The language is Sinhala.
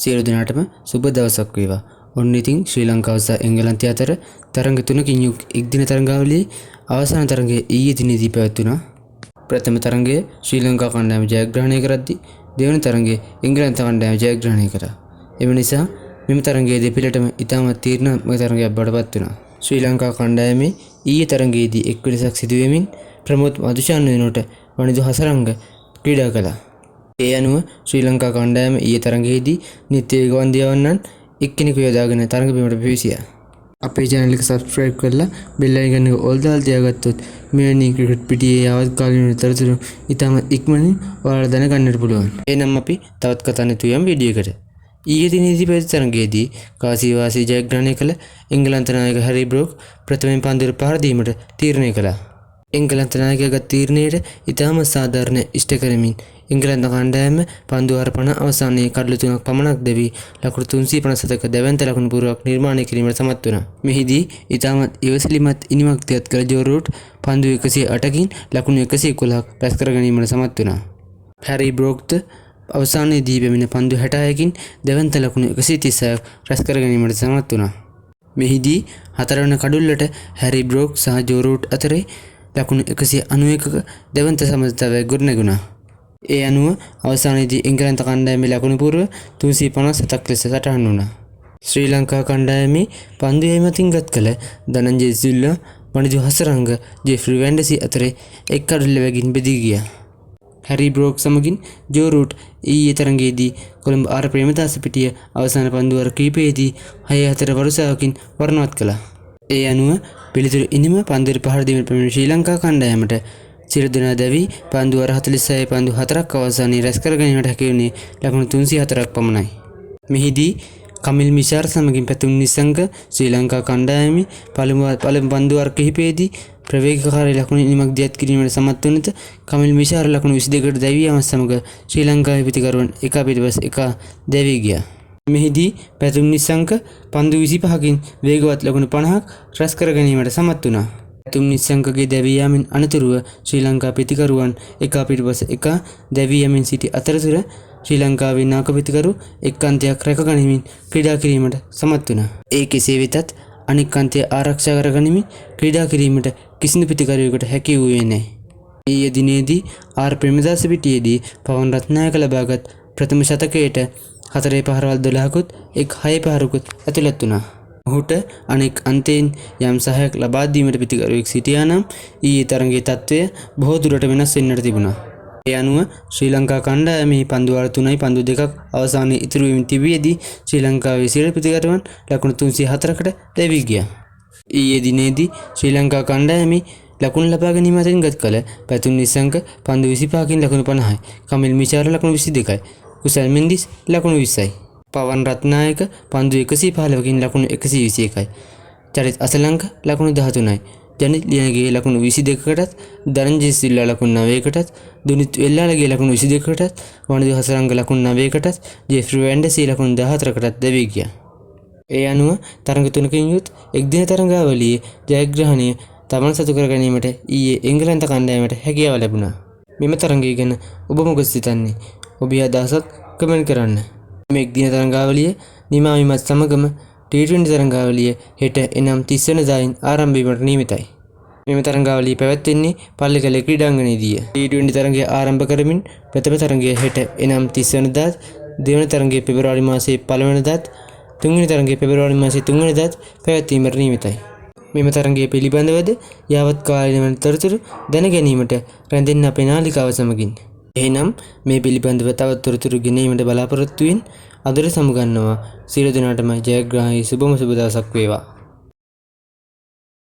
සියලු දෙනාටම සුබ දවසක් වේවා. ඔන්න ඉතින් ශ්‍රී ලංකාව සහ එංගලන්තය අතර තරඟ තුනකින් යුක් එක්දින තරඟාවලියේ අවසාන තරඟය ඊයේ දිනේදී පැවැත්වුණා. ප්‍රථම තරඟය ශ්‍රී ලංකා කණ්ඩායම ජයග්‍රහණය කරද්දී දෙවන තරඟය එංගලන්ත කණ්ඩායම ජයග්‍රහණය කරා. එම නිසා මෙම තරඟයේ දෙපිළටම ඉතාමත් තීරණාත්මක තරඟයක් බවට පත් වුණා. ශ්‍රී ලංකා කණ්ඩායමේ ඊයේ තරඟයේදී එක් වෙනසක් සිදු වෙමින් ප්‍රමෝද් මදුෂාන් වෙනුවට වනිදු හසරංග ක්‍රීඩා කළා. ඒ අනුව ශ්‍රී ලංකා කණ්ඩායම ඊයේ තරඟයේදී නිත්‍ය වේගවන්ත යවන්නන් එක්කෙනෙකු යොදාගෙන තරඟ බිමට පිවිසියා. අපේ channel එක subscribe කරලා bell icon එක all දාලා තියාගත්තොත් මෙවැනි ක්‍රිකට් පිටියේ යාවත්කාලින තොරතුරු ඉතාමත් ඉක්මනින් ඔයාලා දැනගන්නට පුළුවන්. එහෙනම් අපි තවත් කතා නැතුව යමු වීඩියෝ එකට. ඊයේ දිනේදී පැවති තරඟයේදී කාසිවාසී ජයග්‍රහණය කළ එංගලන්ත නායක හැරි බ්‍රෝක් ප්‍රථමයෙන් පන්දුවට පහර දීමට තීරණය කළා. එංගලන්ත නායකයාගේ තීරණයට ඉතාමත් සාධාරණ ඉෂ්ට කරමින් එංගලන්ත කණ්ඩායම පන්දු අර්පණ අවසානයේ කඩලු 3ක් පමණක් දෙවි ලකුණු 357ක දැවැන්ත ලකුණු පුරාවක් නිර්මාණය කිරීමට සමත් වුණා. මෙහිදී ඉතාමත් ඉවසිලිමත් ඉනිමක් තියත් කළ ජෝ රූට් පන්දු 108කින් ලකුණු 111ක් රැස් කර ගැනීමට සමත් වුණා. හැරි බ්‍රෝක්ද අවසානයේදී පැමිණ පන්දු 66කින් දැවැන්ත ලකුණු 136ක් රැස් කර ගැනීමට සමත් වුණා. මෙහිදී හතරවන කඩුල්ලට හැරි බ්‍රෝක් සහ ජෝ රූට් අතරේ ලකුණු 191ක දැවැන්ත සමතාවයක් ගොඩනැගුණා. ඒ අනුව අවසානයේදී එංගලන්ත කණ්ඩායමේ ලකුණු පුරව 357ක් ලෙස සටහන් වුණා. ශ්‍රී ලංකා කණ්ඩායමේ පන්දු යැමතින් ගත් කළ ධනංජය සිල්වා වනිදු හසරංග ජෙෆ්රි වැන්ඩසි අතරේ එක් කඩුල්ලකින් බෙදී ගියා. හැරි බ්‍රෝක් සමගින් ජෝ රූට් ඊයේ තරඟයේදී කොළඹ ආර් ප්‍රේමදාස පිටිය අවසාන පන්දු වර කිහිපයේදී 6-4 වරුසාවකින් වර්ණවත් කළා. ඒ අනුව පිළිතුරු ඉනිම පන්දුවට පහර දීමට පැමිණි ශ්‍රී ලංකා කණ්ඩායමට සියලු දෙනා දැවි පන්දු වර 46 පන්දු 4ක් අවසානයේ රැස් කර ගැනීමට හැකි වුණේ ලකුණු 304ක් පමණයි. මෙහිදී කමිල් මිෂාර් සමගින් පැතුම් නිසංග ශ්‍රී ලංකා කණ්ඩායමේ පළමු පන්දු වර කිහිපයේදී ප්‍රවේගකාරී ලකුණු ඉනිමක් දියත් කිරීමට සමත් වුණත් කමිල් මිෂාර් ලකුණු 22කට දැවී යාම සමග ශ්‍රී ලංකාවේ පිතිකරුවන් එක පිටපස් එක දැවී ගියා. මෙහිදී පැතුම් නිසංග පන්දු 25කින් වේගවත් ලකුණු 50ක් රැස් කර ගැනීමට සමත් වුණා. පැතුම් නිසංගගේ දැවී යාමෙන් අනතුරුව ශ්‍රී ලංකා පිතිකරුවන් එක පිටපස එක දැවී යමින් සිටි අතරතුර ශ්‍රී ලංකාවේ නායක පිතිකරු එක් අන්තයක් රැක ගනිමින් ක්‍රීඩා කිරීමට සමත් වුණා. ඒ කෙසේ වෙතත් අනෙක් අන්තය ආරක්ෂා කර ගනිමින් ක්‍රීඩා කිරීමට කිසිදු පිතිකරුවෙකුට හැකි වූයේ නැහැ. ඊයේ දිනේදී ආර් ප්‍රේමදාස පිටියේදී පවන් රත්නායක ලබාගත් ප්‍රථම ශතකයට 4 පහරවල් 12කුත් එක් 6 පහරකුත් ඇතුළත් වුණා. ඔහුට අනෙක් අන්තයෙන් යම් සහායක් ලබා දීමට පිතිකරුවෙක් සිටියා නම් ඊයේ තරඟයේ තත්ත්වය බොහෝ දුරට වෙනස් වෙන්නට තිබුණා. ඒ අනුව ශ්‍රී ලංකා කණ්ඩායමේ පන්දු වර 3යි පන්දු 2ක් අවසානයේ ඉතුරු වෙමින් තිබියදී ශ්‍රී ලංකාවේ සියලු පිතිකරුවන් ලකුණු 304කට දැවී ගියා. ඊයේ දිනේදී ශ්‍රී ලංකා කණ්ඩායමේ ලකුණු ලබා ගැනීම අතරින් ගත් කල පැතුම් නිසංග පන්දු 25කින් ලකුණු 50යි, කමිල් මිෂාර ලකුණු 22යි, කුසල් මෙන්ඩිස් ලකුණු 20යි, පවන් රත්නායක පන්දු 115කින් ලකුණු 121යි, චරිත් අසලංක ලකුණු 13යි, ජනිත් ලියනගේ ලකුණු 22කටත්, ධනංජය සිල්වා ලකුණු 9කටත්, දුනිත් වෙල්ලාලගේ ලකුණු 22කටත්, වනිදු හසරංග ලකුණු 9කටත්, ජෙෆ්රි වැන්ඩසි ලකුණු 14කටත් දැවී ගියා. ඒ අනුව තරඟ තුනකින් යුත් එක්දින තරඟාවලියේ ජයග්‍රහණය තමන් සතු කර ගැනීමට ඊයේ එංගලන්ත කණ්ඩායමට හැකියාව ලැබුණා. මෙම තරඟය ගැන ඔබ මොකද සිතන්නේ? ඔබේ අදහසත් කමෙන්ට් කරන්න. මේ එක්දින තරඟාවලිය නිමා වීමත් සමගම T20 තරඟාවලිය හෙට එනම් 30 වෙනිදායින් ආරම්භ වීමට නියමිතයි. මෙම තරඟාවලිය පැවැත්වෙන්නේ පල්ලිකැලේ ක්‍රීඩාංගණයේදී. T20 තරඟය ආරම්භ කරමින් ප්‍රථම තරඟය හෙට එනම් 30 වෙනිදාත්, දෙවන තරඟය පෙබරවාරි මාසයේ 1 වෙනිදාත්, තුන්වෙනි තරඟය පෙබරවාරි මාසයේ 3 වෙනිදාත් පැවැත්වීමට නියමිතයි. මෙම තරඟය පිළිබඳවද යාවත්කාලින තොරතුරු දැන ගැනීමට රැඳෙන්න අපේ නාලිකාව සමගින්. එහෙනම් මේ පිළිබඳව තවත් තොරතුරු ගෙනීමට බලාපොරොත්තු වෙමින් අදට සමුගන්නවා. සියලු දෙනාටම ජයග්‍රහණයේ සුබම සුබ දවසක් වේවා.